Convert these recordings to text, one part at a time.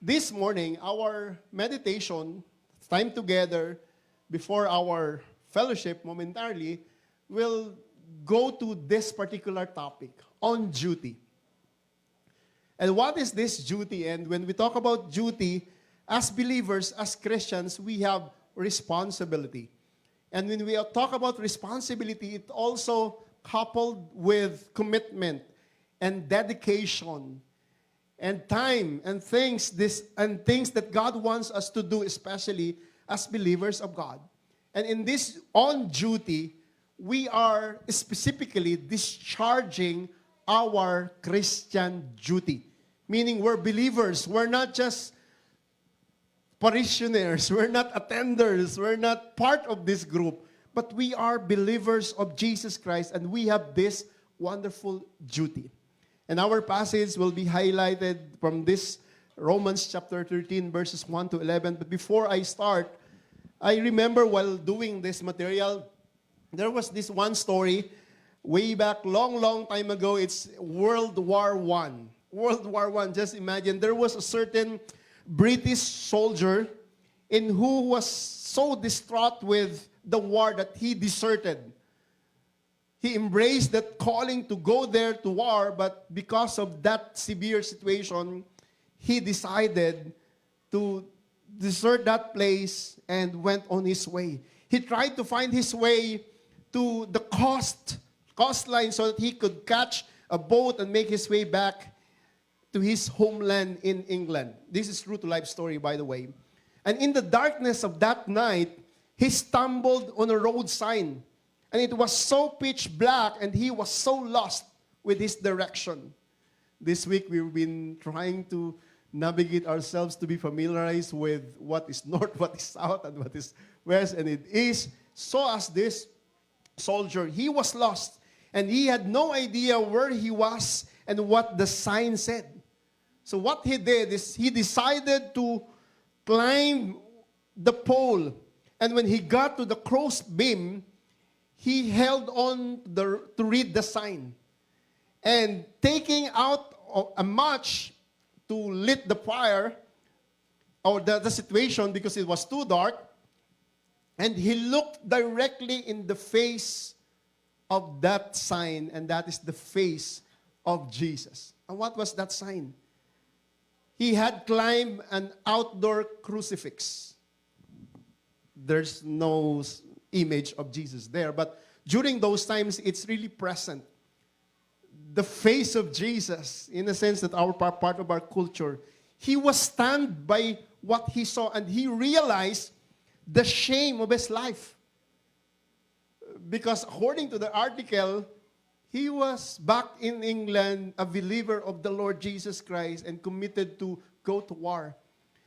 This morning, our meditation, time together before our fellowship momentarily, will go to this particular topic, on duty. And what is this duty? And when we talk about duty, as believers, as Christians, we have responsibility. And when we talk about responsibility, it also coupled with commitment and dedication and time and things that God wants us to do, especially as believers of God. And in this on duty, we are specifically discharging our Christian duty. Meaning we're believers. We're not just parishioners. We're not attenders. We're not part of this group. But we are believers of Jesus Christ, and we have this wonderful duty. And our passage will be highlighted from this Romans chapter 13, verses 1 to 11. But before I start, I remember while doing this material, there was this one story way back long time ago. It's World War I. World War I, just imagine, there was a certain British soldier in who was so distraught with the war that he deserted. He embraced that calling to go there to war, but because of that severe situation, he decided to desert that place and went on his way. He tried to find his way to the coastline so that he could catch a boat and make his way back to his homeland in England. This is true to life story, by the way. And in the darkness of that night, he stumbled on a road sign. And it was so pitch black, and he was so lost with his direction. This week, we've been trying to navigate ourselves to be familiarized with what is north, what is south, and what is west. And it is so as this soldier, he was lost. And he had no idea where he was and what the sign said. So what he did is he decided to climb the pole. And when he got to the cross beam, he held on to read the sign. And taking out a match to lit the fire, or the situation, because it was too dark, and he looked directly in the face of that sign, and that is the face of Jesus. And what was that sign? He had climbed an outdoor crucifix. There's no image of Jesus there, but during those times, it's really present. The face of Jesus, in a sense that our part of our culture, he was stunned by what he saw, and he realized the shame of his life. Because according to the article, he was back in England, a believer of the Lord Jesus Christ, and committed to go to war.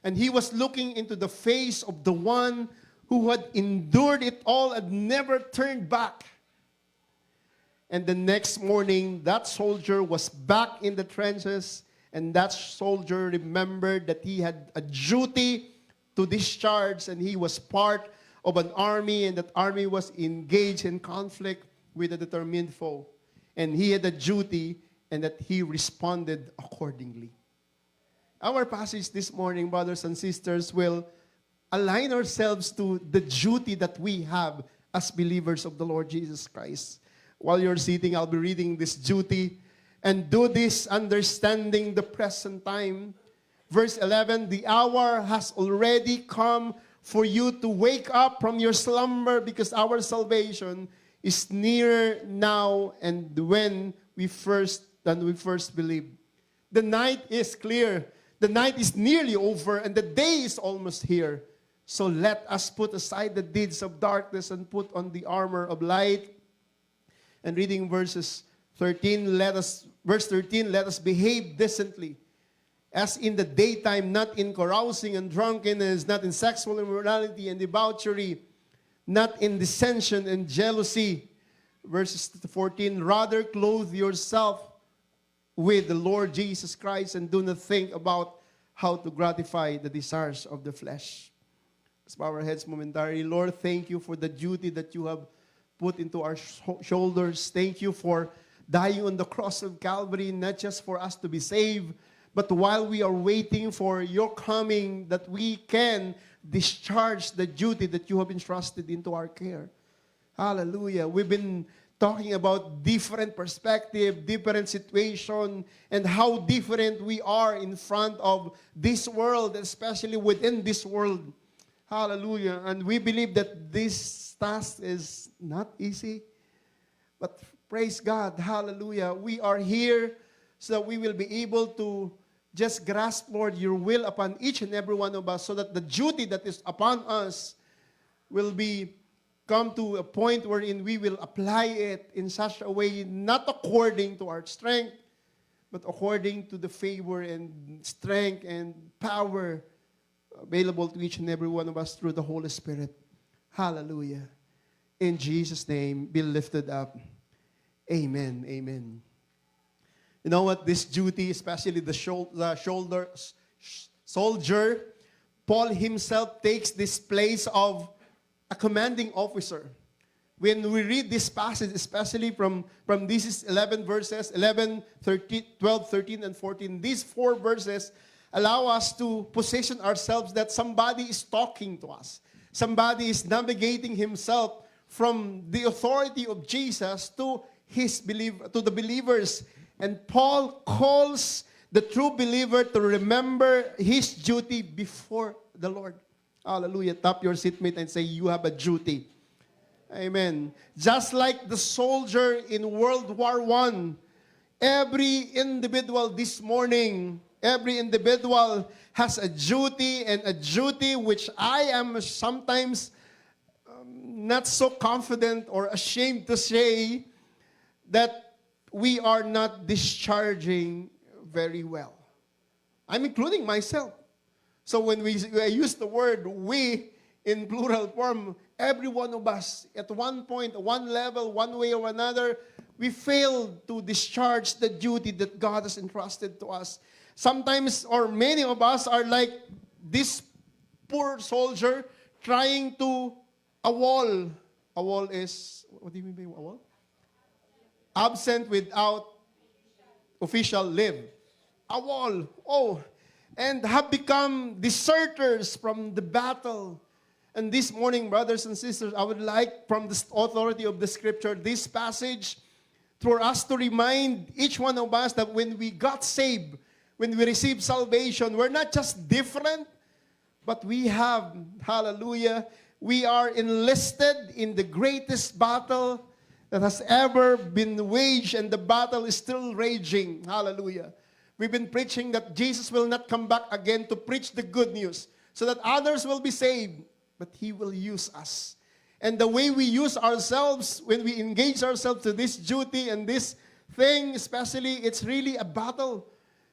And he was looking into the face of the one who had endured it all and never turned back. And the next morning, that soldier was back in the trenches, and that soldier remembered that he had a duty to discharge, and he was part of an army, and that army was engaged in conflict with a determined foe. And he had a duty, and that he responded accordingly. Our passage this morning, brothers and sisters, will align ourselves to the duty that we have as believers of the Lord Jesus Christ. While you're sitting, I'll be reading this duty. And do this understanding the present time. Verse 11, the hour has already come for you to wake up from your slumber, because our salvation is nearer now and when we first believed. The night is clear. The night is nearly over, and the day is almost here. So let us put aside the deeds of darkness and put on the armor of light. And reading verse 13, let us behave decently, as in the daytime, not in carousing and drunkenness, not in sexual immorality and debauchery, not in dissension and jealousy. Verses 14, rather clothe yourself with the Lord Jesus Christ, and do not think about how to gratify the desires of the flesh. Let's bow our heads momentarily. Lord, thank you for the duty that you have put into our shoulders. Thank you for dying on the cross of Calvary, not just for us to be saved, But while we are waiting for your coming, that we can discharge the duty that you have entrusted into our care. Hallelujah. We've been talking about different perspective, different situation, and how different we are in front of this world, especially within this world. Hallelujah. And we believe that this task is not easy. But praise God. Hallelujah. We are here so that we will be able to just grasp, Lord, your will upon each and every one of us, so that the duty that is upon us will be come to a point wherein we will apply it in such a way, not according to our strength, but according to the favor and strength and power available to each and every one of us through the Holy Spirit. Hallelujah. In Jesus' name, be lifted up. Amen. Amen. You know what? This duty, especially the soldier, Paul himself takes this place of a commanding officer. When we read this passage, especially from these 11 verses, 11, 13, 12, 13, and 14, these 4 verses allow us to position ourselves that somebody is talking to us. Somebody is navigating himself from the authority of Jesus to the believers. And Paul calls the true believer to remember his duty before the Lord. Hallelujah. Tap your seatmate and say, you have a duty. Amen. Just like the soldier in World War I, every individual this morning, every individual has a duty, and a duty which I am sometimes not so confident or ashamed to say that we are not discharging very well. I'm including myself. So when I use the word we in plural form, every one of us at one point, one level, one way or another, we failed to discharge the duty that God has entrusted to us. Sometimes, or many of us are like this poor soldier trying to a wall. A wall is, what do you mean by a wall? Absent without official leave. A wall. Oh, and have become deserters from the battle. And this morning, brothers and sisters, I would like, from the authority of the Scripture, this passage, for us to remind each one of us that when we got saved, when we received salvation, we're not just different, but we have, hallelujah, we are enlisted in the greatest battle that has ever been waged, and the battle is still raging. Hallelujah. We've been preaching that Jesus will not come back again to preach the good news so that others will be saved, but He will use us. And the way we use ourselves, when we engage ourselves to this duty and this thing, especially, it's really a battle.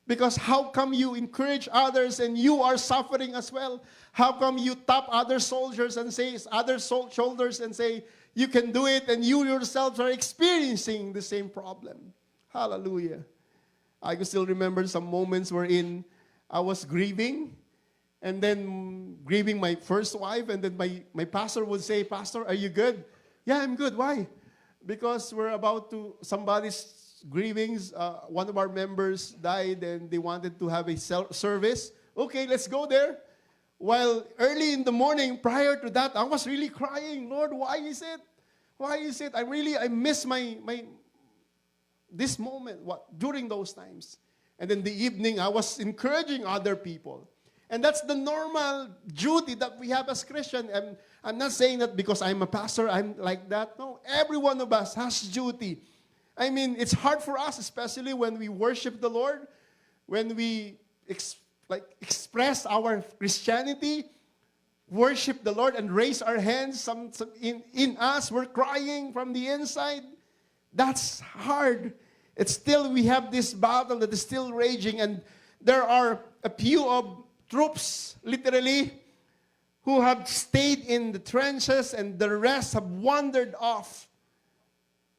Because how come you encourage others and you are suffering as well? How come you tap other soldiers and say, other shoulders and say, you can do it, and you yourselves are experiencing the same problem? Hallelujah. I can still remember some moments wherein I was grieving, and then grieving my first wife, and then my pastor would say, Pastor, are you good? Yeah, I'm good. Why? Because we're about to, somebody's grievings, one of our members died, and they wanted to have a service. Okay, let's go there. While early in the morning, prior to that, I was really crying. Lord, why is it? Why is it? I miss this moment, during those times. And in the evening, I was encouraging other people. And that's the normal duty that we have as Christians. And I'm not saying that because I'm a pastor, I'm like that. No, every one of us has duty. I mean, it's hard for us, especially when we worship the Lord, when we express our Christianity, worship the Lord, and raise our hands. In us, we're crying from the inside. That's hard. It's still, we have this battle that is still raging, and there are a few of troops, literally, who have stayed in the trenches, and the rest have wandered off.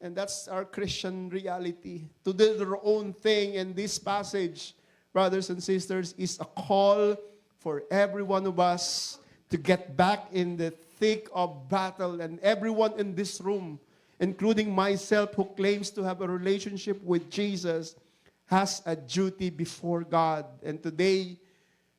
And that's our Christian reality, to do their own thing. And this passage, brothers and sisters, is a call for every one of us to get back in the thick of battle. And everyone in this room, including myself, who claims to have a relationship with Jesus, has a duty before God. And today,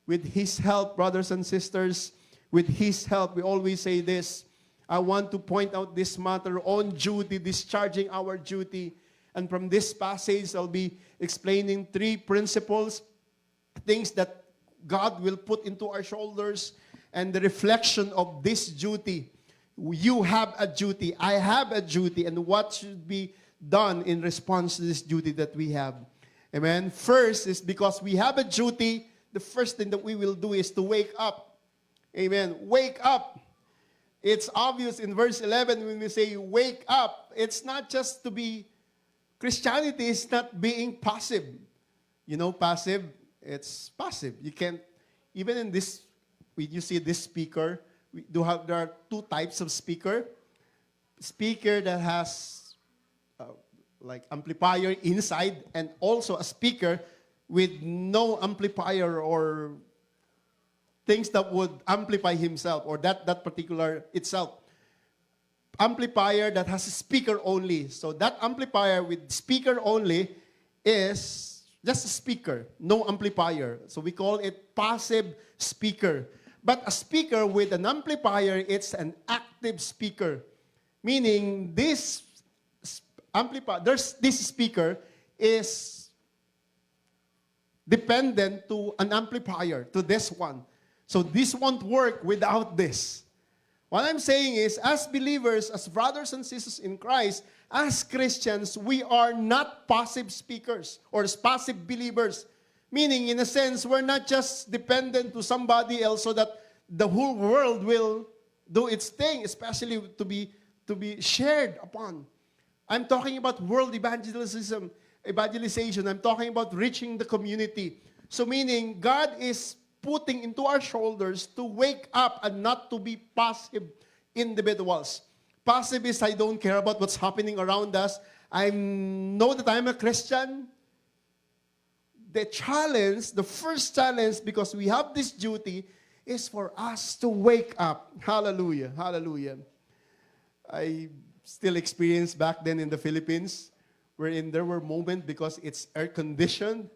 with His help, brothers and sisters, with His help, we always say this. I want to point out this matter on duty, discharging our duty. And from this passage, I'll be explaining 3 principles, things that God will put into our shoulders, and the reflection of this duty. You have a duty, I have a duty, and what should be done in response to this duty that we have. Amen. First is because we have a duty, the first thing that we will do is to wake up. Amen. Wake up. It's obvious in verse 11 when we say wake up. It's not just to be, Christianity is not being passive. You know, passive, it's passive. You can't, even in this, when you see this speaker, there are 2 types of speaker. Speaker that has like amplifier inside, and also a speaker with no amplifier or things that would amplify himself or that particular itself. Amplifier that has a speaker only. So that amplifier with speaker only is just a speaker, no amplifier. So we call it passive speaker. But a speaker with an amplifier, it's an active speaker. Meaning this speaker is dependent to an amplifier, to this one. So this won't work without this. What I'm saying is, as believers, as brothers and sisters in Christ, as Christians, we are not passive speakers or passive believers. Meaning, in a sense, we're not just dependent to somebody else so that the whole world will do its thing, especially to be shared upon. I'm talking about world evangelization. I'm talking about reaching the community. So meaning, God is putting into our shoulders to wake up and not to be passive individuals. Passive is I don't care about what's happening around us. I know that I'm a Christian. The first challenge, because we have this duty, is for us to wake up. Hallelujah, hallelujah. I still experienced back then in the Philippines, wherein there were moments because it's air-conditioned.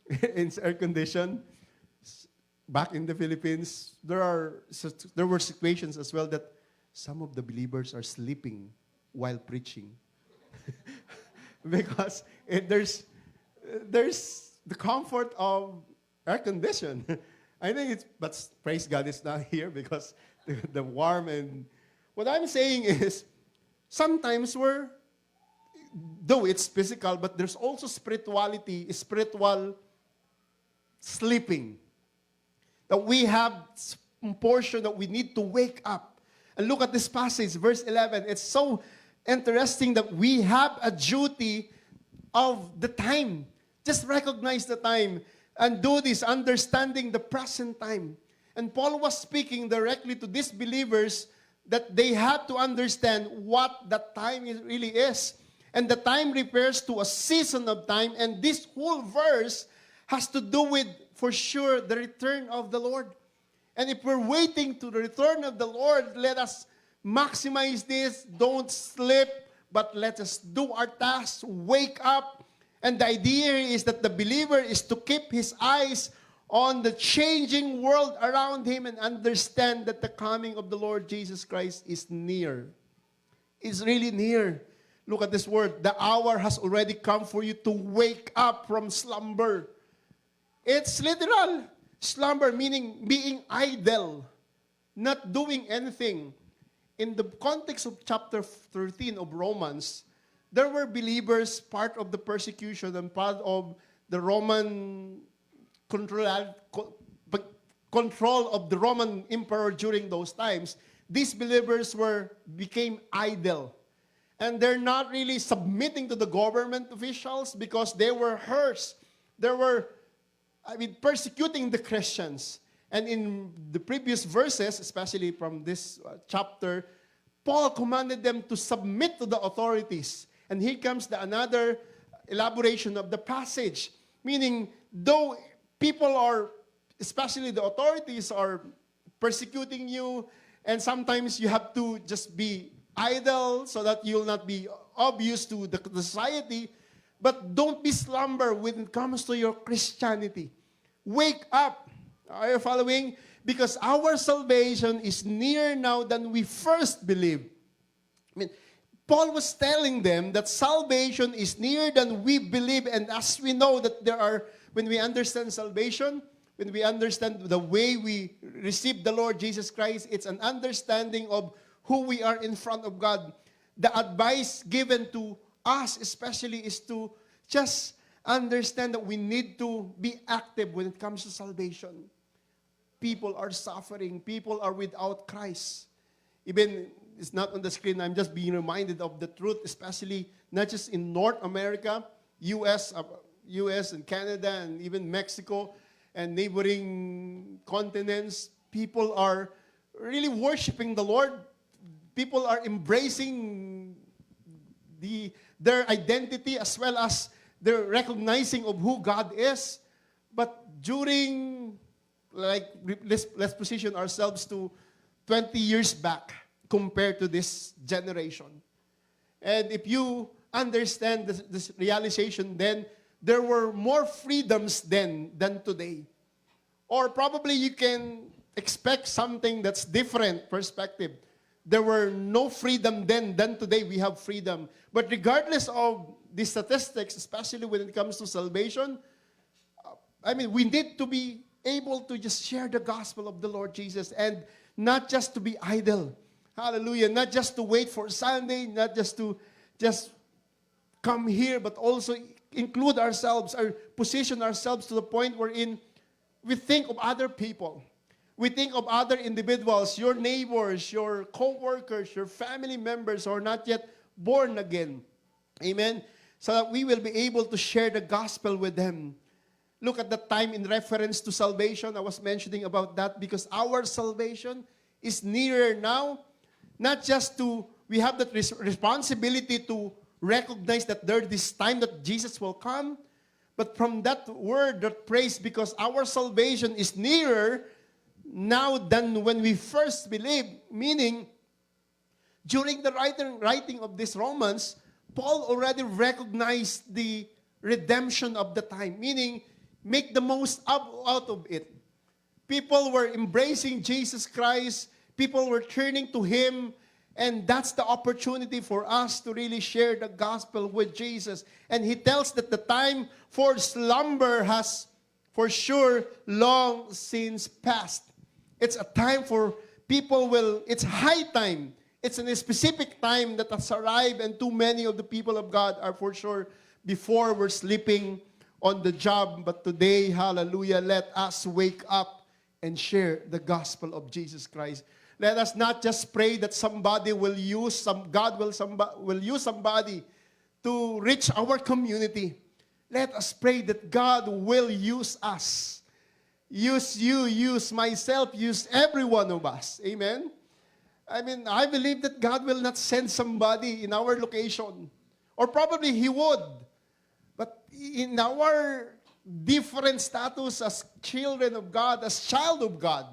It's air-conditioned. Back in the Philippines, there were situations as well that some of the believers are sleeping while preaching. Because there's the comfort of air condition. I think but praise God it's not here because the warm and, what I'm saying is, sometimes though it's physical, but there's also spiritual sleeping. That we have a portion that we need to wake up. And look at this passage, verse 11. It's so interesting that we have a duty of the time. Just recognize the time and do this, understanding the present time. And Paul was speaking directly to these believers that they have to understand what the time really is. And the time refers to a season of time. And this whole verse has to do with, for sure, the return of the Lord. And if we're waiting to the return of the Lord, let us maximize this. Don't sleep, but let us do our tasks, wake up. And the idea is that the believer is to keep his eyes on the changing world around him and understand that the coming of the Lord Jesus Christ is near. It's really near. Look at this word. The hour has already come for you to wake up from slumber. It's literal. Slumber meaning being idle, not doing anything. In the context of chapter 13 of Romans, there were believers, part of the persecution and part of the Roman control of the Roman emperor during those times. These believers became idle. And they're not really submitting to the government officials because they were hers. They were persecuting the Christians. And in the previous verses, especially from this chapter, Paul commanded them to submit to the authorities. And here comes another elaboration of the passage. Meaning, though people are, especially the authorities, are persecuting you, and sometimes you have to just be idle so that you'll not be obvious to the society, But don't be slumber when it comes to your Christianity. Wake up. Are you following? Because our salvation is nearer now than we first believed. I mean, Paul was telling them that salvation is nearer than we believe. And as we know that when we understand salvation, when we understand the way we receive the Lord Jesus Christ, it's an understanding of who we are in front of God. The advice given to us especially is to just understand that we need to be active when it comes to salvation. People are suffering. People are without Christ. Even, it's not on the screen, I'm just being reminded of the truth, especially not just in North America, US and Canada and even Mexico and neighboring continents. People are really worshiping the Lord. People are embracing their identity as well as their recognizing of who God is. But during, let's position ourselves to 20 years back compared to this generation. And if you understand this realization then, there were more freedoms then than today. Or probably you can expect something that's different perspective. There were no freedom then than today we have freedom. But regardless of the statistics, especially when it comes to salvation, we need to be able to just share the gospel of the Lord Jesus and not just to be idle. Hallelujah. Not just to wait for Sunday, not just to come here, but also include ourselves or position ourselves to the point wherein we think of other people. We think of other individuals, your neighbors, your co-workers, your family members who are not yet born again. Amen? So that we will be able to share the gospel with them. Look at the time in reference to salvation. I was mentioning about that because our salvation is nearer now. Not just we have that responsibility to recognize that there's this time that Jesus will come. But from that word, that praise, because our salvation is nearer now than when we first believed. Meaning, during the writing of this Romans, Paul already recognized the redemption of the time. Meaning, make the most out of it. People were embracing Jesus Christ. People were turning to Him. And that's the opportunity for us to really share the gospel with Jesus. And he tells that the time for slumber has for sure long since passed. It's a time for it's high time. It's a specific time that has arrived, and too many of the people of God are for sure before we're sleeping on the job. But today, hallelujah, let us wake up and share the gospel of Jesus Christ. Let us not just pray that somebody will use God will use somebody to reach our community. Let us pray that God will use us. Use you, use myself, use every one of us. Amen? I believe that God will not send somebody in our location. Or probably He would. But in our different status as children of God, as child of God,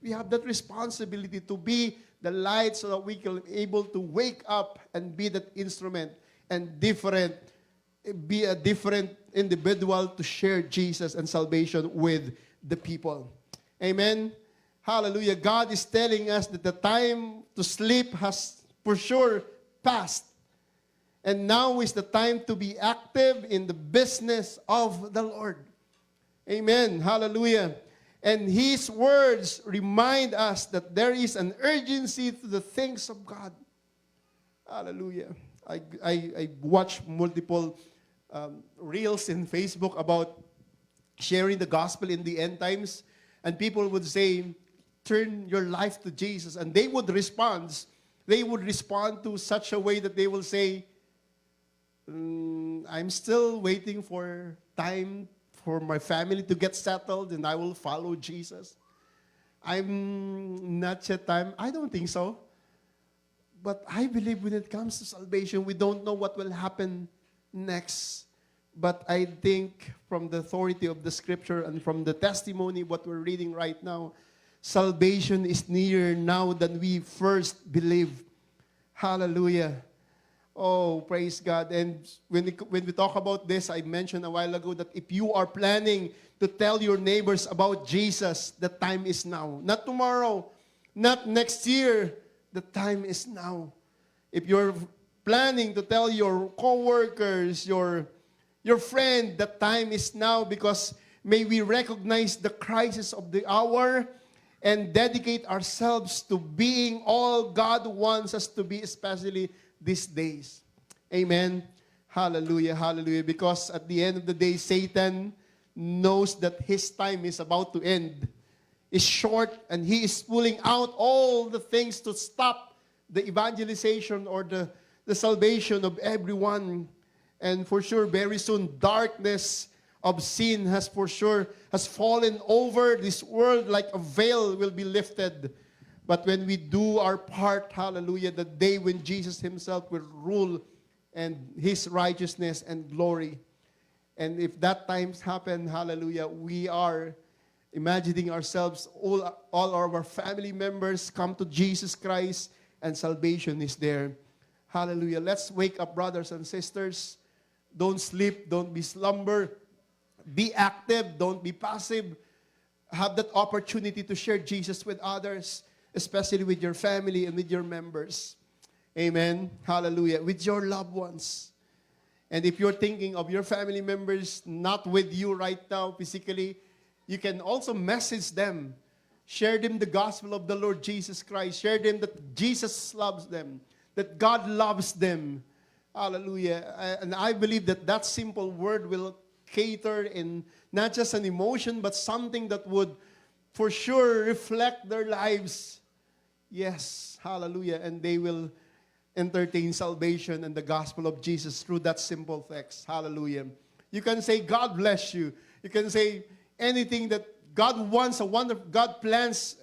we have that responsibility to be the light so that we can be able to wake up and be that instrument and be a different individual to share Jesus and salvation with the people. Amen? Hallelujah. God is telling us that the time to sleep has for sure passed. And now is the time to be active in the business of the Lord. Amen. Hallelujah. And His words remind us that there is an urgency to the things of God. Hallelujah. I watch multiple reels in Facebook about sharing the gospel in the end times. And people would say, turn your life to Jesus. And they would respond. They would respond to such a way that they will say, I'm still waiting for time for my family to get settled, and I will follow Jesus. I'm not yet time. I don't think so. But I believe when it comes to salvation, we don't know what will happen next. But I think from the authority of the Scripture and from the testimony, what we're reading right now, salvation is nearer now than we first believed. Hallelujah. Oh, praise God. And when we talk about this, I mentioned a while ago that if you are planning to tell your neighbors about Jesus, the time is now. Not tomorrow, not next year. The time is now. If you're planning to tell your coworkers, your friend, the time is now, because may we recognize the crisis of the hour and dedicate ourselves to being all God wants us to be, especially these days. Amen. Hallelujah, hallelujah. Because at the end of the day, Satan knows that his time is about to end. Is short, and he is pulling out all the things to stop the evangelization or the salvation of everyone. And for sure, very soon, darkness of sin has fallen over this world like a veil will be lifted. But when we do our part, hallelujah, the day when Jesus himself will rule and his righteousness and glory. And if that times happen, hallelujah, we are imagining ourselves, all of our family members come to Jesus Christ and salvation is there. Hallelujah. Let's wake up, brothers and sisters. Don't sleep, don't be slumber. Be active, don't be passive. Have that opportunity to share Jesus with others, especially with your family and with your members. Amen. Hallelujah. With your loved ones. And if you're thinking of your family members not with you right now physically, you can also message them. Share them the gospel of the Lord Jesus Christ. Share them that Jesus loves them, that God loves them. Hallelujah. And I believe that that simple word will cater in not just an emotion, but something that would for sure reflect their lives. Yes, hallelujah. And they will entertain salvation and the gospel of Jesus through that simple text. Hallelujah. You can say, God bless you. You can say anything that God wants, God plans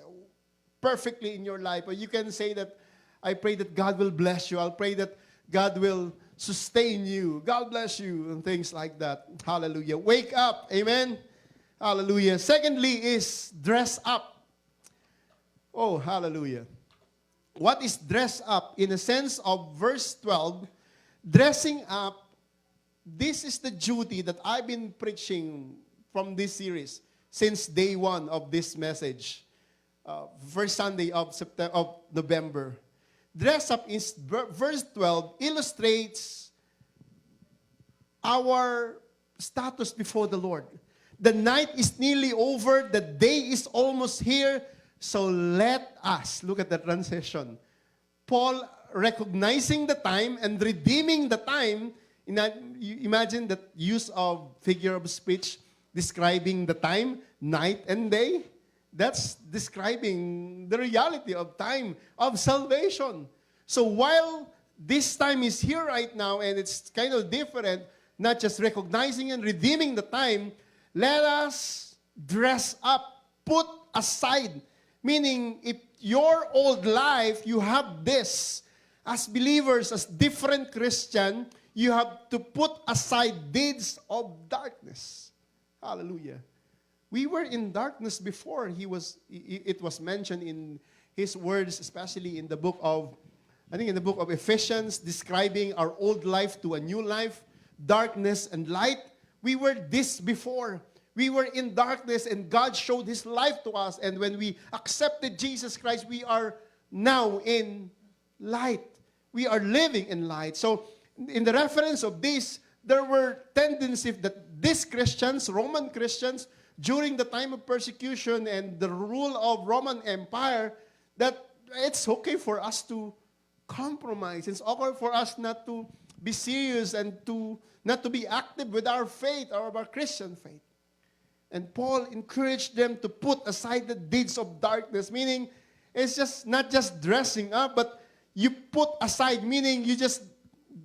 perfectly in your life. Or you can say that, I pray that God will bless you. I'll pray that God will sustain you. God bless you, and things like that. Hallelujah. Wake up. Amen. Hallelujah. Secondly is dress up. Oh, hallelujah. What is dress up? In the sense of verse 12, dressing up, this is the duty that I've been preaching from this series since day one of this message. First Sunday of November. Dress up is verse 12 illustrates our status before the Lord. The night is nearly over, the day is almost here, so let us, look at the transition. Paul recognizing the time and redeeming the time. You imagine that use of figure of speech describing the time, night and day. That's describing the reality of time, of salvation. So while this time is here right now and it's kind of different, not just recognizing and redeeming the time, let us dress up, put aside. Meaning, if your old life, you have this, as believers, as different Christian, you have to put aside deeds of darkness. Hallelujah. We were in darkness before. It was mentioned in his words, especially in the book of Ephesians, describing our old life to a new life, darkness and light. We were this before. We were in darkness and God showed his life to us. And when we accepted Jesus Christ, we are now in light. We are living in light. So in the reference of this, there were tendencies that these Christians, Roman Christians, during the time of persecution and the rule of Roman Empire, that it's okay for us to compromise. It's okay for us not to be serious and not to be active with our faith or our Christian faith. And Paul encouraged them to put aside the deeds of darkness, meaning it's just not just dressing up, but you put aside, meaning you just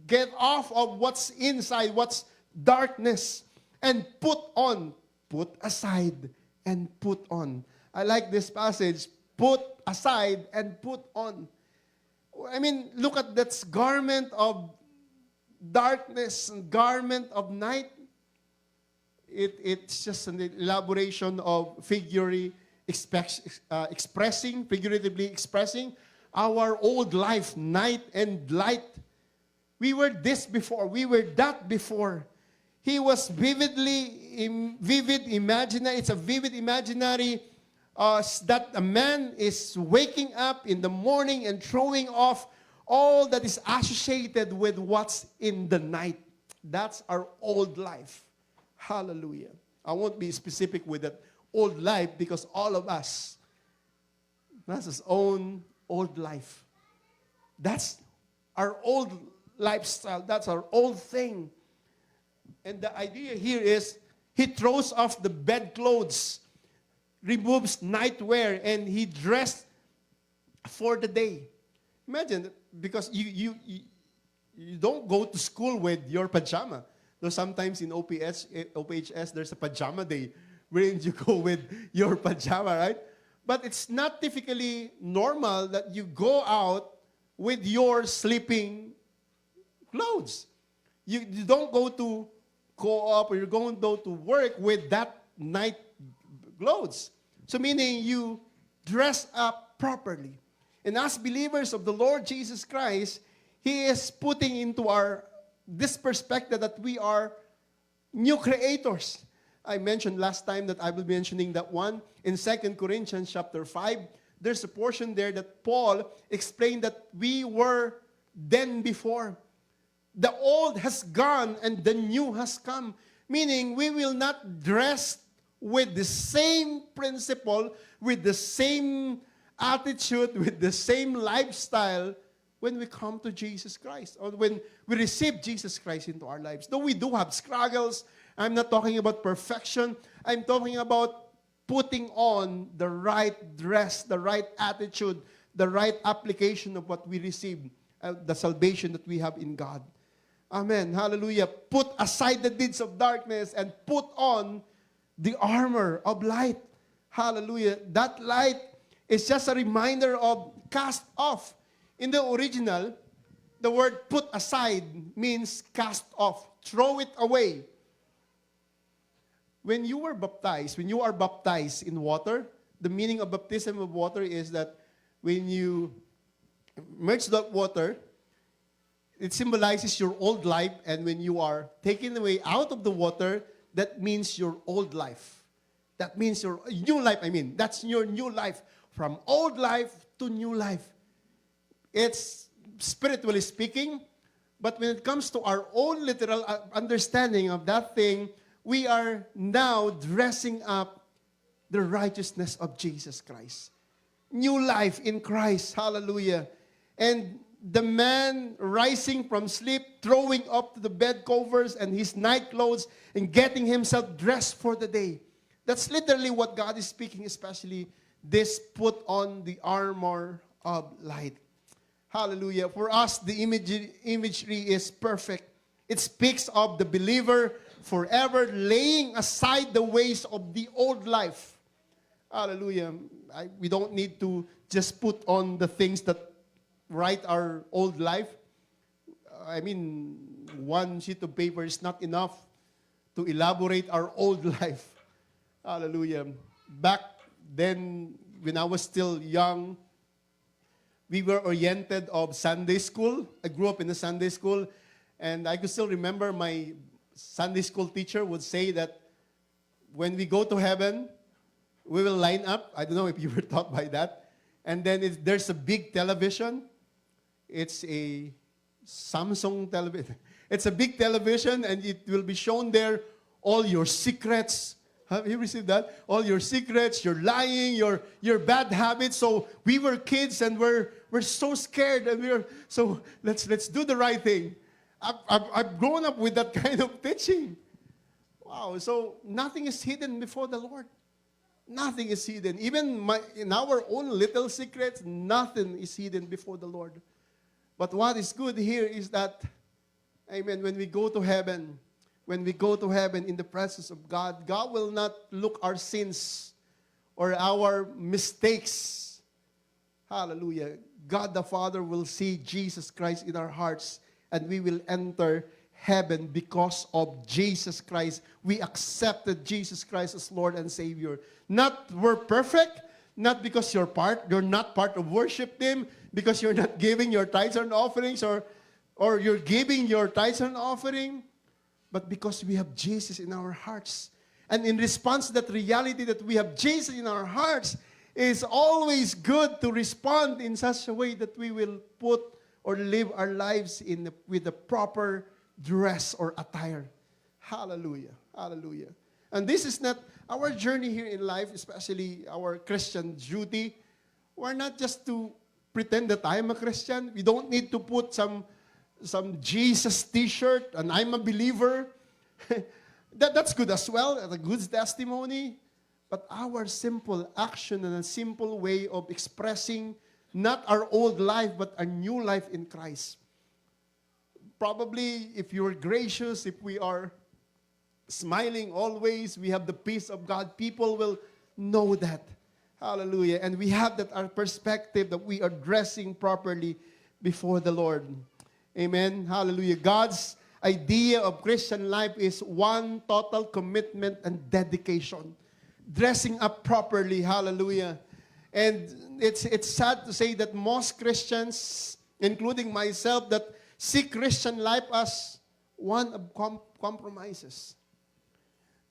get off of what's inside, what's darkness, and put aside and put on. I like this passage, put aside and put on. I mean, look at that garment of darkness and garment of night. It's just an elaboration of figuratively expressing our old life, night and light. We were this before. We were that before. He was vivid imaginary. It's a vivid imaginary that a man is waking up in the morning and throwing off all that is associated with what's in the night. That's our old life. Hallelujah. I won't be specific with that old life because all of us, that's his own old life. That's our old lifestyle. That's our old thing. And the idea here is he throws off the bedclothes, removes nightwear, and he dressed for the day. Imagine, because you don't go to school with your pajama. Though sometimes in OPHS, there's a pajama day wherein you go with your pajama, right? But it's not typically normal that you go out with your sleeping clothes. You don't go to co-op or you're going to go to work with that night clothes. So meaning you dress up properly. And as believers of the Lord Jesus Christ, He is putting into this perspective that we are new creators. I mentioned last time that I will be mentioning that one in 2 Corinthians chapter 5. There's a portion there that Paul explained that we were then before. The old has gone and the new has come. Meaning we will not dress with the same principle, with the same attitude, with the same lifestyle when we come to Jesus Christ or when we receive Jesus Christ into our lives. Though we do have struggles, I'm not talking about perfection. I'm talking about putting on the right dress, the right attitude, the right application of what we receive, the salvation that we have in God. Amen. Hallelujah. Put aside the deeds of darkness and put on the armor of light. Hallelujah. That light is just a reminder of cast off. In the original, the word put aside means cast off. Throw it away. When you are baptized in water, the meaning of baptism of water is that when you immerse that water, it symbolizes your old life, and when you are taken away out of the water, that means your old life. That means your new life, That's your new life. From old life to new life. It's spiritually speaking, but when it comes to our own literal understanding of that thing, we are now dressing up the righteousness of Jesus Christ. New life in Christ. Hallelujah. And the man rising from sleep, throwing up the bed covers and his night clothes and getting himself dressed for the day. That's literally what God is speaking, especially this put on the armor of light. Hallelujah. For us, the imagery is perfect. It speaks of the believer forever laying aside the ways of the old life. Hallelujah. We don't need to just put on the things that write our old life. One sheet of paper is not enough to elaborate our old life. Hallelujah. Back then, when I was still young, we were oriented of Sunday school. I grew up in a Sunday school, and I could still remember my Sunday school teacher would say that when we go to heaven, we will line up. I don't know if you were taught by that. And then there's a big television. It's a Samsung television. It's a big television, and it will be shown there all your secrets. Have you received that? All your secrets, your lying, your bad habits. So we were kids, and we're so scared, and so let's do the right thing. I've grown up with that kind of teaching. Wow, so nothing is hidden before the Lord. Nothing is hidden. Even in our own little secrets, nothing is hidden before the Lord. But what is good here is that, amen, when we go to heaven in the presence of God, God will not look our sins or our mistakes. Hallelujah. God the Father will see Jesus Christ in our hearts, and we will enter heaven because of Jesus Christ. We accepted Jesus Christ as Lord and Savior. Not we're perfect, not because you're not part of worship team, because you're not giving your tithes and offerings, or or you're giving your tithes and offering, but because we have Jesus in our hearts. And in response to that reality that we have Jesus in our hearts, it's always good to respond in such a way that we will put or live our lives with the proper dress or attire. Hallelujah. Hallelujah. And this is not our journey here in life, especially our Christian duty. We're not just to pretend that I'm a Christian. We don't need to put some Jesus t-shirt and I'm a believer. That's good as well, a good testimony. But our simple action and a simple way of expressing not our old life, but a new life in Christ. Probably if you're gracious, if we are smiling always, we have the peace of God, people will know that. Hallelujah. And we have that our perspective that we are dressing properly before the Lord. Amen. Hallelujah. God's idea of Christian life is one total commitment and dedication. Dressing up properly. Hallelujah. And it's sad to say that most Christians, including myself, that see Christian life as one of compromises.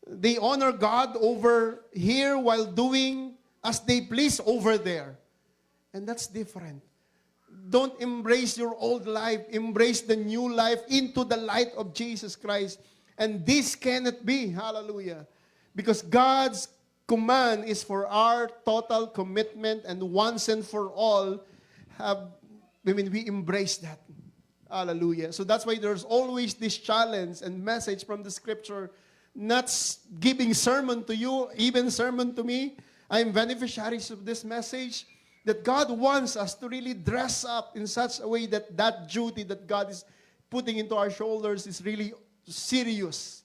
They honor God over here while doing as they please over there. And that's different. Don't embrace your old life. Embrace the new life into the light of Jesus Christ. And this cannot be. Hallelujah. Because God's command is for our total commitment, and once and for all, we embrace that. Hallelujah. So that's why there's always this challenge and message from the scripture, not giving sermon to you, even sermon to me. I am beneficiaries of this message, that God wants us to really dress up in such a way that that duty that God is putting into our shoulders is really serious.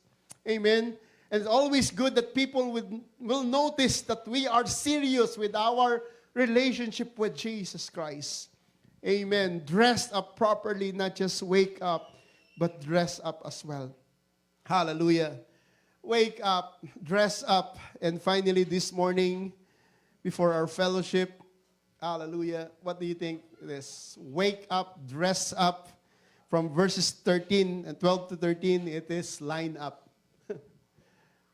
Amen. And it's always good that people will notice that we are serious with our relationship with Jesus Christ. Amen. Dressed up properly, not just wake up, but dress up as well. Hallelujah. Wake up, dress up, and finally this morning, before our fellowship, hallelujah, what do you think this? Wake up, dress up. From verses 13 and 12 to 13, it is line up.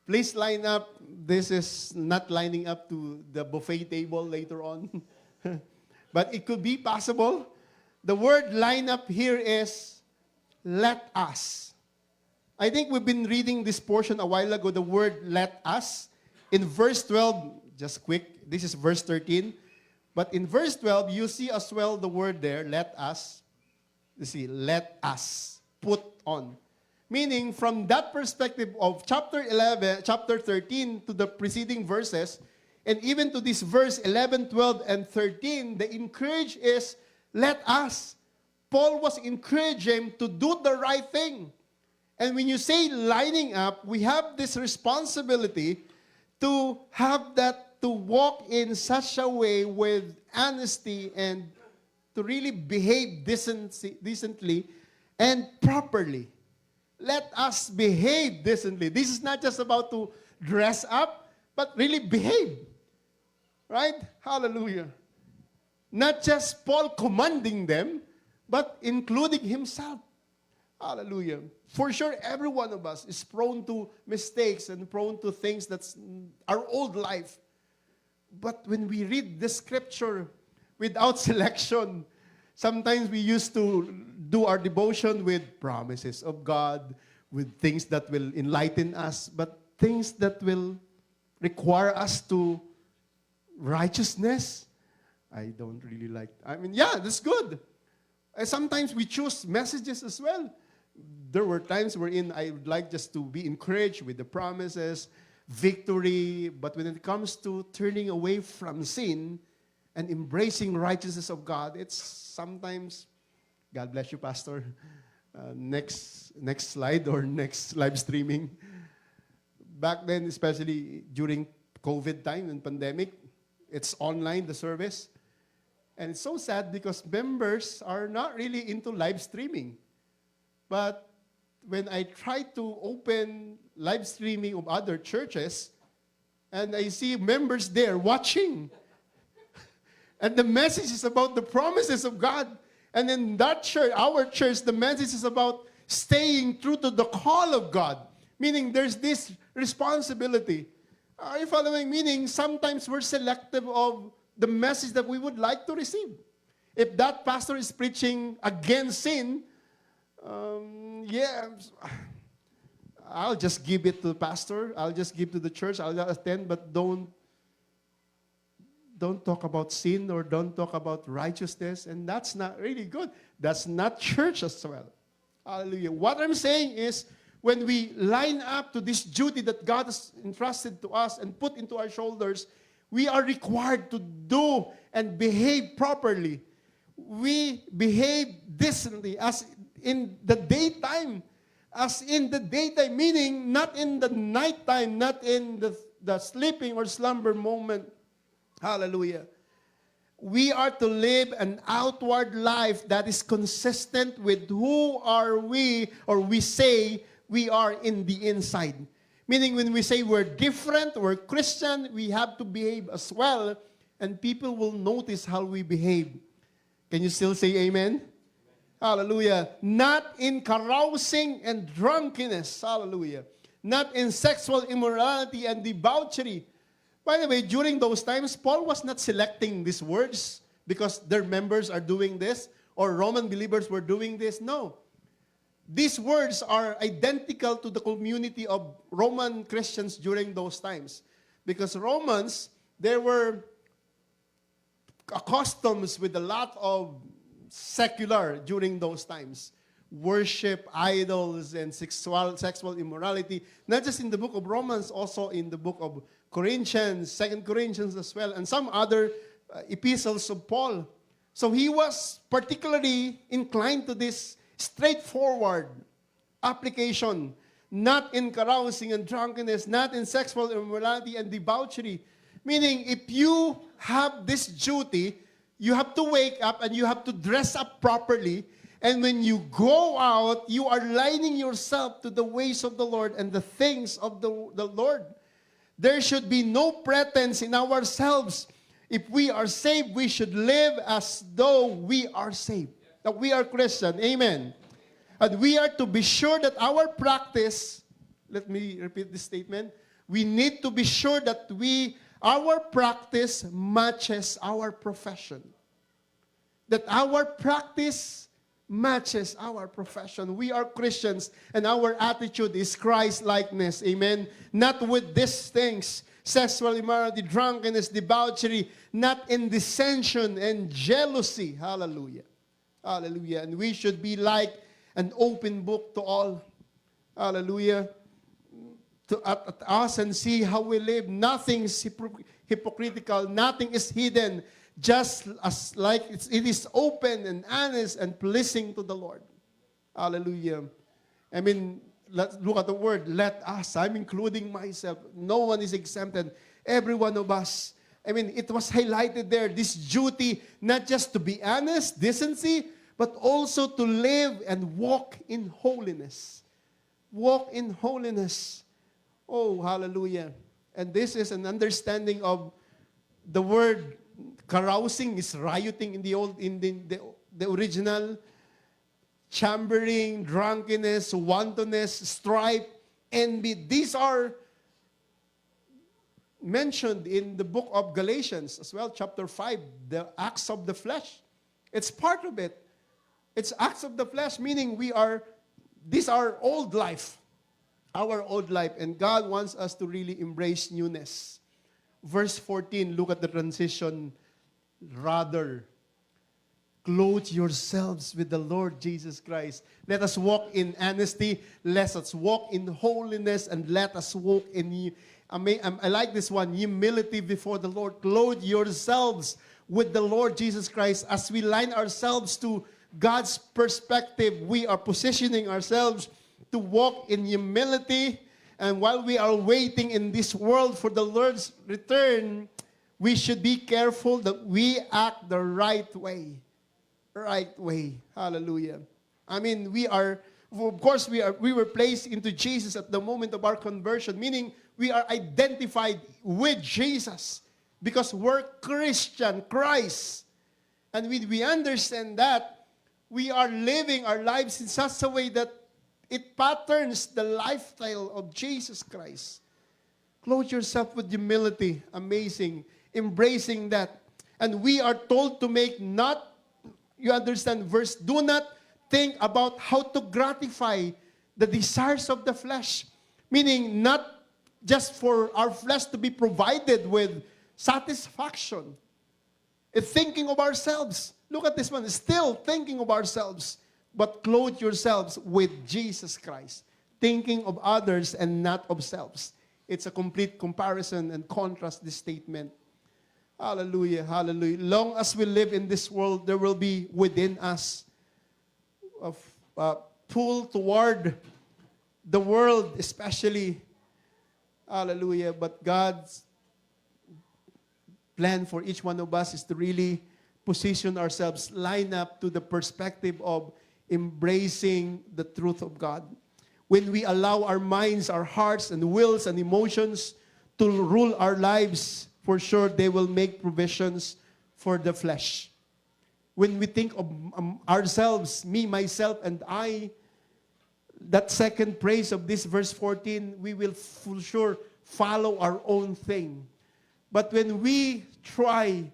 Please line up. This is not lining up to the buffet table later on. But it could be possible. The word line up here is let us. I think we've been reading this portion a while ago, the word let us. In verse 12, just quick, this is verse 13. But in verse 12, you see as well the word there, let us. You see, let us put on. Meaning, from that perspective of chapter 13 to the preceding verses, and even to this verse 11, 12, and 13, the encourage is, let us. Paul was encouraging to do the right thing. And when you say lining up, we have this responsibility to have that, to walk in such a way with honesty and to really behave decently and properly. Let us behave decently. This is not just about to dress up, but really behave. Right? Hallelujah. Not just Paul commanding them, but including himself. Hallelujah. For sure, every one of us is prone to mistakes and prone to things that's our old life. But when we read the scripture without selection, sometimes we used to do our devotion with promises of God, with things that will enlighten us, but things that will require us to righteousness. I don't really like, that's good. And sometimes we choose messages as well. There were times wherein I would like just to be encouraged with the promises, victory, but when it comes to turning away from sin and embracing righteousness of God, it's sometimes, God bless you, Pastor. Next slide or next live streaming. Back then, especially during COVID time and pandemic, it's online, the service. And it's so sad because members are not really into live streaming. But when I try to open live streaming of other churches, and I see members there watching, and the message is about the promises of God, And in that church, our church, the message is about staying true to the call of God. Meaning there's this responsibility. Are you following? Meaning sometimes we're selective of the message that we would like to receive. If that pastor is preaching against sin, I'll just give it to the pastor. I'll just give to the church. I'll just attend, but don't talk about sin or don't talk about righteousness. And that's not really good. That's not church as well. Hallelujah. What I'm saying is, when we line up to this duty that God has entrusted to us and put into our shoulders, we are required to do and behave properly. We behave decently as in the daytime. As in the daytime, meaning not in the nighttime, not in the sleeping or slumber moment. Hallelujah. We are to live an outward life that is consistent with who are we, or we say we are in the inside. Meaning when we say we're different, we're Christian, we have to behave as well, and people will notice how we behave. Can you still say amen? Hallelujah. Not in carousing and drunkenness. Hallelujah. Not in sexual immorality and debauchery. By the way, during those times, Paul was not selecting these words because their members are doing this or Roman believers were doing this. No. These words are identical to the community of Roman Christians during those times. Because Romans, they were accustomed with a lot of secular during those times. Worship, idols, and sexual immorality. Not just in the book of Romans, also in the book of Corinthians, 2 Corinthians as well, and some other epistles of Paul. So he was particularly inclined to this straightforward application, not in carousing and drunkenness, not in sexual immorality and debauchery. Meaning, if you have this duty, you have to wake up and you have to dress up properly. And when you go out, you are lining yourself to the ways of the Lord and the things of the Lord. There should be no pretense in ourselves. If we are saved, we should live as though we are saved. That we are Christian. Amen. And we are to be sure that our practice, let me repeat this statement, we need to be sure that our practice matches our profession. That our practice matches our profession. We are Christians and our attitude is Christ-likeness. Amen. Not with these things, sexual immorality, drunkenness, debauchery, not in dissension and jealousy. Hallelujah. Hallelujah. And we should be like an open book to all. Hallelujah. At us and see how we live. Nothing is hypocritical. Nothing is hidden. Just as like it is open and honest and pleasing to the Lord. Hallelujah. I mean, let's look at the word, let us. I'm including myself. No one is exempted. Every one of us. I mean, it was highlighted there, this duty, not just to be honest, decency, but also to live and walk in holiness. Walk in holiness. Oh, hallelujah. And this is an understanding of the word carousing is rioting in the original. Chambering, drunkenness, wantonness, strife, envy. These are mentioned in the book of Galatians as well, chapter 5, the acts of the flesh. It's part of it. It's acts of the flesh, meaning these are old life, our old life, and God wants us to really embrace newness. Verse 14, look at the transition. Rather, clothe yourselves with the Lord Jesus Christ. Let us walk in honesty. Let us walk in holiness, and let us walk in, I like this one, humility before the Lord. Clothe yourselves with the Lord Jesus Christ. As we line ourselves to God's perspective, we are positioning ourselves to walk in humility. And while we are waiting in this world for the Lord's return, we should be careful that we act the right way. Right way. Hallelujah. I mean, we were placed into Jesus at the moment of our conversion, meaning we are identified with Jesus because we're Christian, Christ. And we understand that we are living our lives in such a way that it patterns the lifestyle of Jesus Christ. Clothe yourself with humility. Amazing. Embracing that. And we are told to make not, you understand, verse, do not think about how to gratify the desires of the flesh. Meaning, not just for our flesh to be provided with satisfaction. It's thinking of ourselves. Look at this one. Still thinking of ourselves. But clothe yourselves with Jesus Christ. Thinking of others and not of selves. It's a complete comparison and contrast, this statement. Hallelujah, hallelujah. Long as we live in this world, there will be within us a pull toward the world, especially. Hallelujah. But God's plan for each one of us is to really position ourselves, line up to the perspective of embracing the truth of God. When we allow our minds, our hearts, and wills and emotions to rule our lives, for sure they will make provisions for the flesh. When we think of ourselves, me, myself, and I, that second praise of this verse 14, we will for sure follow our own thing. But when we try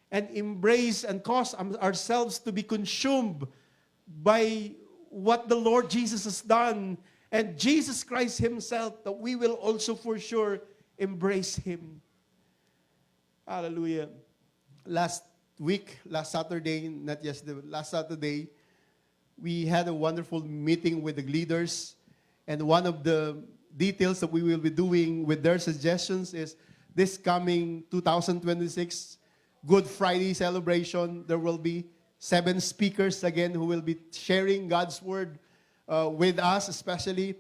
and embrace and cause ourselves to be consumed by what the Lord Jesus has done and Jesus Christ Himself, that we will also for sure embrace Him. Hallelujah. Last Saturday, not yesterday, last Saturday, we had a wonderful meeting with the leaders. And one of the details that we will be doing with their suggestions is this coming 2026 Good Friday celebration. There will be 7 speakers again who will be sharing God's Word with us especially.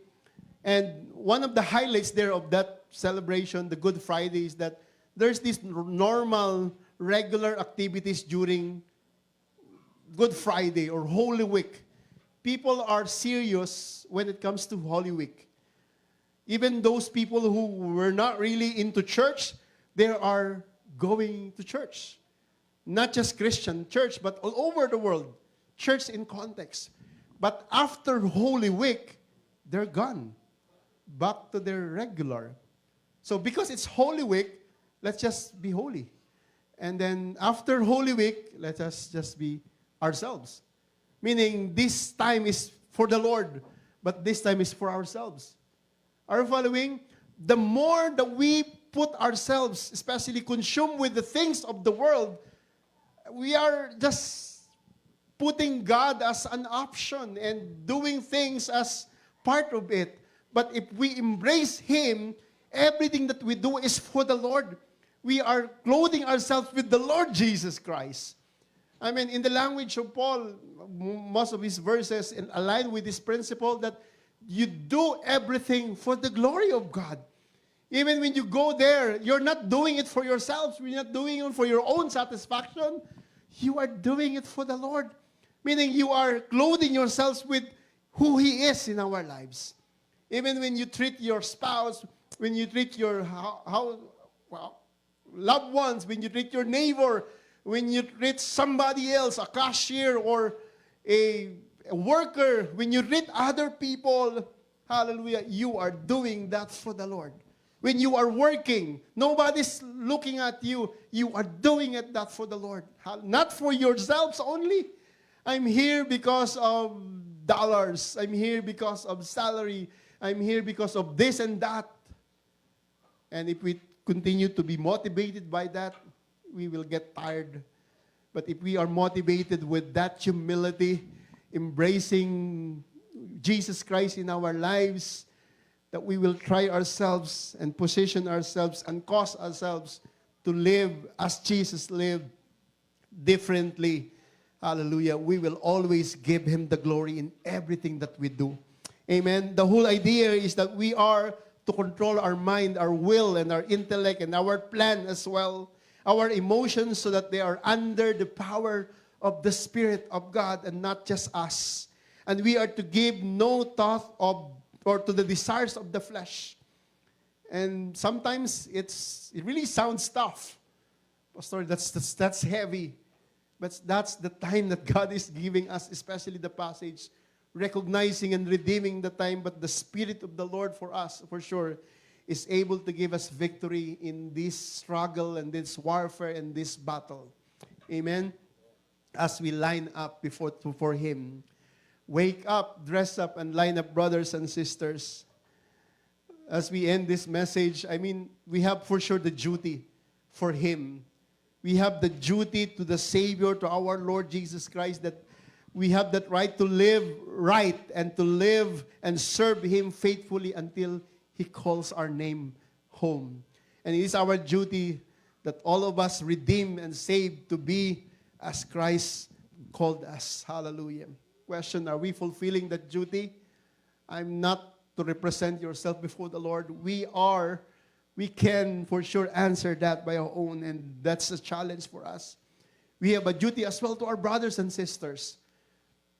And one of the highlights there of that celebration, the Good Friday, is that there's these normal, regular activities during Good Friday or Holy Week. People are serious when it comes to Holy Week. Even those people who were not really into church, they are going to church. Not just Christian church, but all over the world. Church in context. But after Holy Week, they're gone. Back to their regular. So because it's Holy Week, let's just be holy. And then after Holy Week, let us just be ourselves. Meaning this time is for the Lord, but this time is for ourselves. Are you following? The more that we put ourselves, especially consumed with the things of the world, we are just putting God as an option and doing things as part of it. But if we embrace Him, everything that we do is for the Lord. We are clothing ourselves with the Lord Jesus Christ. I mean, in the language of Paul, most of his verses align with this principle that you do everything for the glory of God. Even when you go there, you're not doing it for yourselves. You're not doing it for your own satisfaction. You are doing it for the Lord. Meaning you are clothing yourselves with who He is in our lives. Even when you treat your spouse, when you treat your loved ones, when you treat your neighbor, when you treat somebody else, a cashier or a worker, when you treat other people, hallelujah, you are doing that for the Lord. When you are working, nobody's looking at you. You are doing it that for the Lord. Not for yourselves only. I'm here because of dollars. I'm here because of salary. I'm here because of this and that. And if we continue to be motivated by that, we will get tired. But if we are motivated with that humility, embracing Jesus Christ in our lives, that we will try ourselves and position ourselves and cause ourselves to live as Jesus lived differently. Hallelujah. We will always give Him the glory in everything that we do. Amen. The whole idea is that we are to control our mind, our will, and our intellect, and our plan as well, our emotions, so that they are under the power of the Spirit of God and not just us. And we are to give no thought of or to the desires of the flesh. And sometimes it really sounds tough. Pastor, that's heavy. But that's the time that God is giving us, especially the passage, recognizing and redeeming the time. But the Spirit of the Lord for us, for sure, is able to give us victory in this struggle and this warfare and this battle. Amen? As we line up before Him. Wake up, dress up, and line up, brothers and sisters. As we end this message, we have for sure the duty for Him. We have the duty to the Savior, to our Lord Jesus Christ, that we have that right to live right and to live and serve Him faithfully until He calls our name home. And it is our duty that all of us redeemed and saved to be as Christ called us. Hallelujah. Question, are we fulfilling that duty? I'm not to represent yourself before the Lord. We can for sure answer that by our own, and that's a challenge for us. We have a duty as well to our brothers and sisters.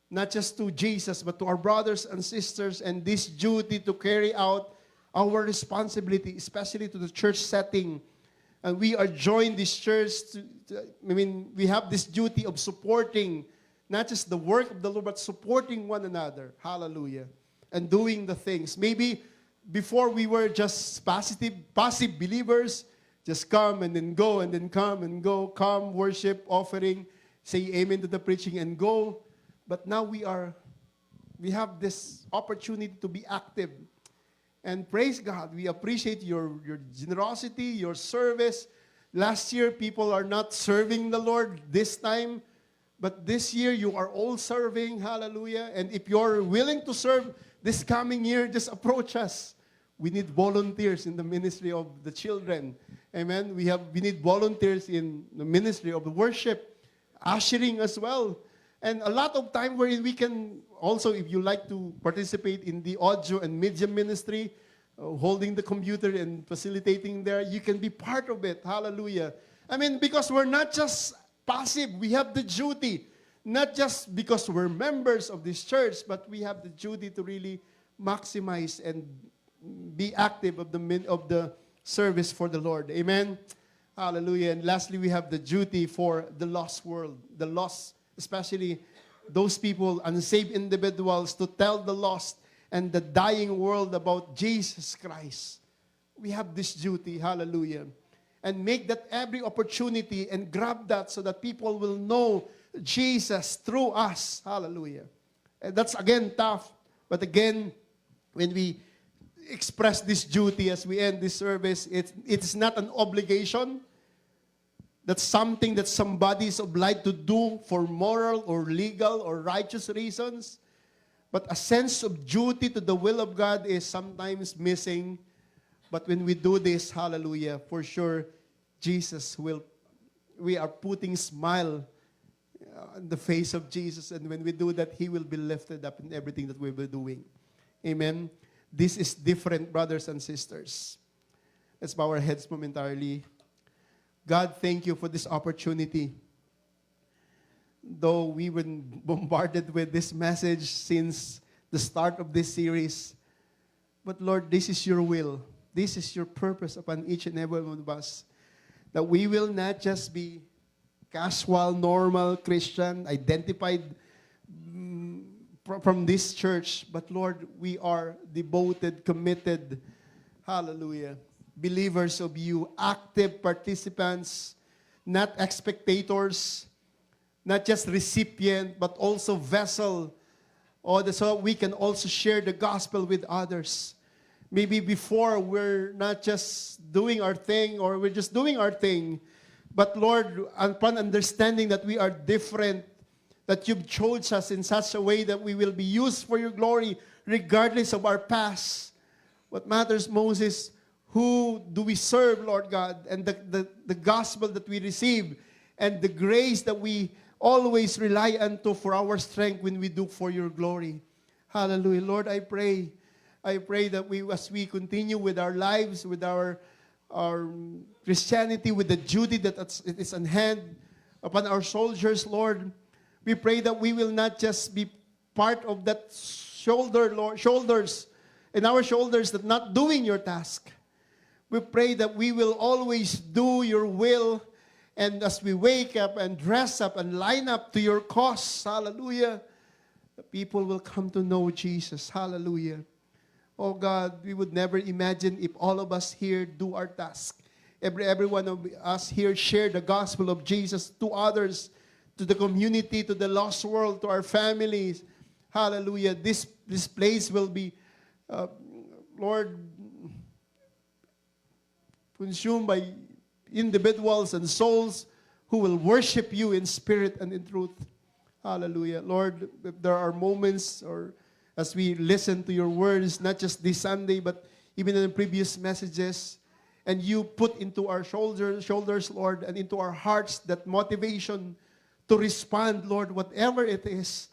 Not just to Jesus, but to our brothers and sisters, and this duty to carry out our responsibility, especially to the church setting. And we are joined this church we have this duty of supporting not just the work of the Lord, but supporting one another. Hallelujah. And doing the things. Maybe before we were just passive believers, just come and then go, and then come and go, come, worship, offering, say amen to the preaching and go. But now we have this opportunity to be active. And praise God, we appreciate your generosity, your service. Last year, people are not serving the Lord this time. But this year, you are all serving. Hallelujah. And if you're willing to serve this coming year, just approach us. We need volunteers in the ministry of the children. Amen. We need volunteers in the ministry of the worship, ushering as well. And a lot of time wherein we can also, if you like to participate in the audio and media ministry, holding the computer and facilitating there, you can be part of it. Hallelujah. Because we're not just passive, we have the duty. Not just because we're members of this church, but we have the duty to really maximize and be active of the service for the Lord. Amen. Hallelujah. And lastly, we have the duty for the lost world, the lost, especially those people, unsaved individuals, to tell the lost and the dying world about Jesus Christ. We have this duty, hallelujah. And make that every opportunity and grab that so that people will know Jesus through us, hallelujah. And that's again tough, but again, when we express this duty as we end this service, it's not an obligation. That's something that somebody is obliged to do for moral or legal or righteous reasons. But a sense of duty to the will of God is sometimes missing. But when we do this, hallelujah, for sure, we are putting smile on the face of Jesus. And when we do that, He will be lifted up in everything that we will be doing. Amen. This is different, brothers and sisters. Let's bow our heads momentarily. God, thank you for this opportunity. Though we've been bombarded with this message since the start of this series, but Lord, this is your will. This is your purpose upon each and every one of us. That we will not just be casual, normal Christian, identified from this church, but Lord, we are devoted, committed, hallelujah, believers of you, active participants, not spectators, not just recipient, but also vessel, so we can also share the gospel with others. Maybe before we're not just doing our thing, or we're just doing our thing, but Lord, upon understanding that we are different, that you've chosen us in such a way that we will be used for your glory, regardless of our past. What matters most is who do we serve, Lord God, and the gospel that we receive, and the grace that we always rely unto for our strength when we do for your glory. Hallelujah. Lord, I pray that as we continue with our lives, with our Christianity, with the duty that is on hand upon our soldiers, Lord, we pray that we will not just be part of that shoulders in our shoulders that not doing your task. We pray that we will always do your will And as we wake up and dress up and line up to your cause, hallelujah, the people will come to know Jesus. Hallelujah. Oh God, we would never imagine if all of us here do our task. Every one of us here share the gospel of Jesus to others, to the community, to the lost world, to our families. Hallelujah. This place will be, Lord, consumed by individuals and souls who will worship you in spirit and in truth. Hallelujah. Lord, if there are moments or as we listen to your words, not just this Sunday, but even in the previous messages, and you put into our shoulders, Lord, and into our hearts that motivation to respond, Lord, whatever it is,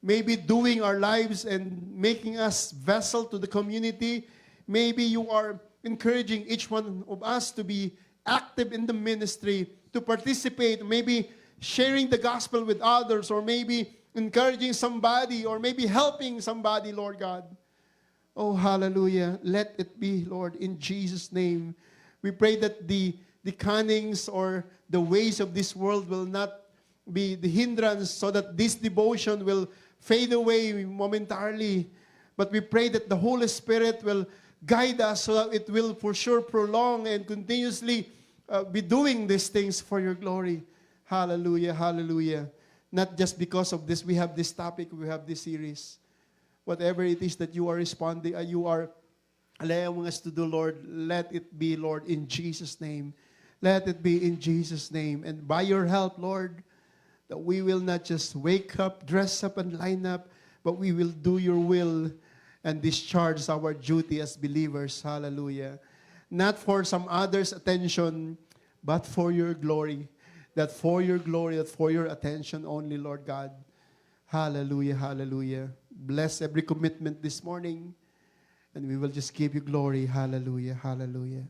maybe doing our lives and making us vessel to the community. Maybe you are encouraging each one of us to be active in the ministry, to participate, maybe sharing the gospel with others, or maybe encouraging somebody, or maybe helping somebody, Lord God. Oh, hallelujah. Let it be, Lord, in Jesus' name. We pray that the cunnings or the ways of this world will not be the hindrance, so that this devotion will fade away momentarily. But we pray that the Holy Spirit will guide us, so that it will for sure prolong and continuously be doing these things for your glory. Hallelujah, hallelujah. Not just because of this, we have this topic, we have this series. Whatever it is that you are responding, you are allowing us to do, Lord, let it be, Lord, in Jesus' name. Let it be in Jesus' name. And by your help, Lord, that we will not just wake up, dress up, and line up, but we will do your will and discharge our duty as believers. Hallelujah. Not for some others' attention, but for your glory. That for your glory, that for your attention only, Lord God. Hallelujah, hallelujah. Bless every commitment this morning, and we will just give you glory. Hallelujah, hallelujah.